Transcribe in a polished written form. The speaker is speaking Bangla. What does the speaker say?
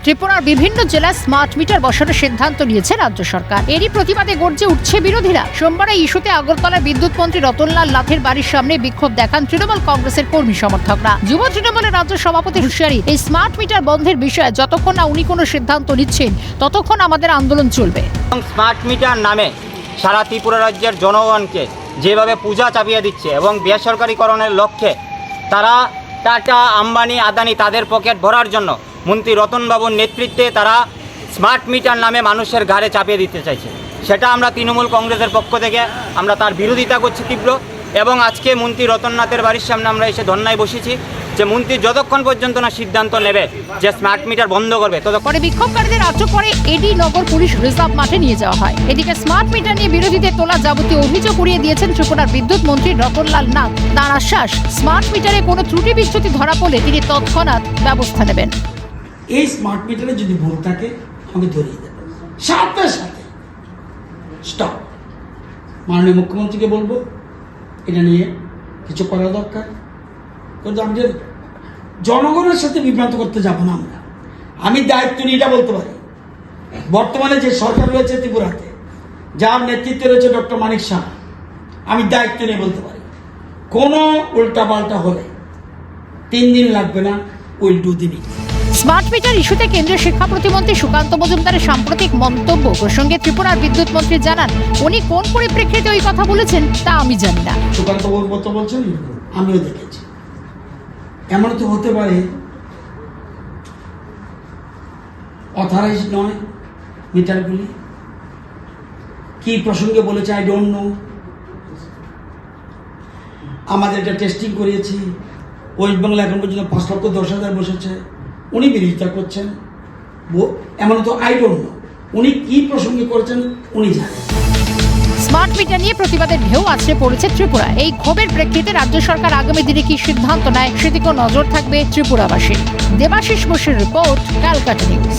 ত্রিপুরার বিভিন্ন জেলায় স্মার্ট মিটার বসানোর সিদ্ধান্ত নিয়েছে রাজ্য সরকার। এরই প্রতিবাদে গর্জে উঠছে বিরোধীরা। সোমবার এই ইস্যুতে আগরতলার বিদ্যুৎ মন্ত্রী রতনলাল নাথের বাড়ির সামনে বিক্ষোভ দেখান তৃণমূল কংগ্রেসের কর্মী সমর্থকরা। যুব তৃণমূলের রাজ্য সভাপতি হুঁশিয়ারি, এই স্মার্ট মিটার বন্ধের বিষয়ে যতক্ষণ না উনি কোনো সিদ্ধান্ত নিচ্ছেন ততক্ষণ আমাদের আন্দোলন চলবে। স্মার্ট মিটার নামে সারা ত্রিপুরা রাজ্যের জনগণকে যেভাবে পূজা চাপিয়ে দিচ্ছে এবং বেসরকারীকরণের লক্ষ্যে তারা টাটা, আম্বানি, আদানি তাদের পকেট ভরার জন্য মন্ত্রী রতনবাবুর নেতৃত্বে তারা স্মার্ট মিটার নামে মানুষের ঘাড়ে চাপিয়ে দিতে চাইছে। সেটা আমরা তৃণমূল কংগ্রেসের পক্ষ থেকে আমরা তার বিরোধিতা করছি তীব্র। এবং আজকে মন্ত্রী রতননাথের বাড়ির সামনে আমরা এসে ধর্নায় বসেছি যে মন্ত্রী যতক্ষণ পর্যন্ত না সিদ্ধান্ত নেবে যে স্মার্ট মিটার বন্ধ করবে পরে বিক্ষোভকারীদের আটক করে এডি নগর পুলিশ রিজার্ভ মাঠে নিয়ে যাওয়া হয়। এদিকে স্মার্ট মিটার নিয়ে বিরোধীদের তোলা যাবতীয় অভিযোগ উড়িয়ে দিয়েছেন ত্রিপুরার বিদ্যুৎ মন্ত্রী রতনলাল নাথ। তার আশ্বাস, স্মার্ট মিটারে কোনো ত্রুটি বিচ্যুতি ধরা পড়লে তিনি তৎক্ষণাৎ ব্যবস্থা নেবেন। এই স্মার্ট মিটারে যদি ভুল থাকে আমাকে ধরিয়ে দেবেন, সাথে সাথে স্টপ। মাননীয় মুখ্যমন্ত্রীকে বলবো এটা নিয়ে কিছু করা দরকার, কিন্তু আমি জনগণের সাথে বিভ্রান্ত করতে যাব না। আমি দায়িত্ব নিয়ে এটা বলতে পারি, বর্তমানে যে সরকার রয়েছে ত্রিপুরাতে, যার নেতৃত্বে রয়েছে ডক্টর মানিক শাহ, আমি দায়িত্ব নিয়ে বলতে পারি কোনো উল্টাপাল্টা হলে 3 দিন লাগবে না, will do the meeting. Smart meter ইস্যুতে কেন্দ্রীয় শিক্ষা প্রতিমন্ত্রী সুকান্ত মজুমদারের সাম্প্রতিক মন্তব্য প্রসঙ্গে ত্রিপুরার বিদ্যুৎ মন্ত্রী জানান, উনি কোন পরিপ্রেক্ষিতে ওই কথা বলেছেন তা আমি জানি না। সুকান্ত বাবুর মতো বলছেন, আমিও দেখেছি। এমন তো হতে পারে অথরাইজ নয় মিটারগুলি, কি প্রসঙ্গে বলেছে আই ডোন্ট নো। আমাদের এটা টেস্টিং করিয়েছি, ওয়েস্ট বেঙ্গল এখন পর্যন্ত 5,10,000 বসেছে, উনি বিরোধিতা করছেন। এমন তো আই ডোন্ট নো, উনি কি প্রসঙ্গে করেছেন উনি জানেন। স্মার্ট মিটার নিয়ে প্রতিবাদের ঢেউ আছড়ে পড়েছে ত্রিপুরা। এই ক্ষোভের প্রেক্ষিতে রাজ্য সরকার আগামী দিনে কি সিদ্ধান্ত নেয় সেদিকেও নজর থাকবে ত্রিপুরাবাসীর। দেবাশিস বসুর রিপোর্ট, ক্যালকাটা নিউজ।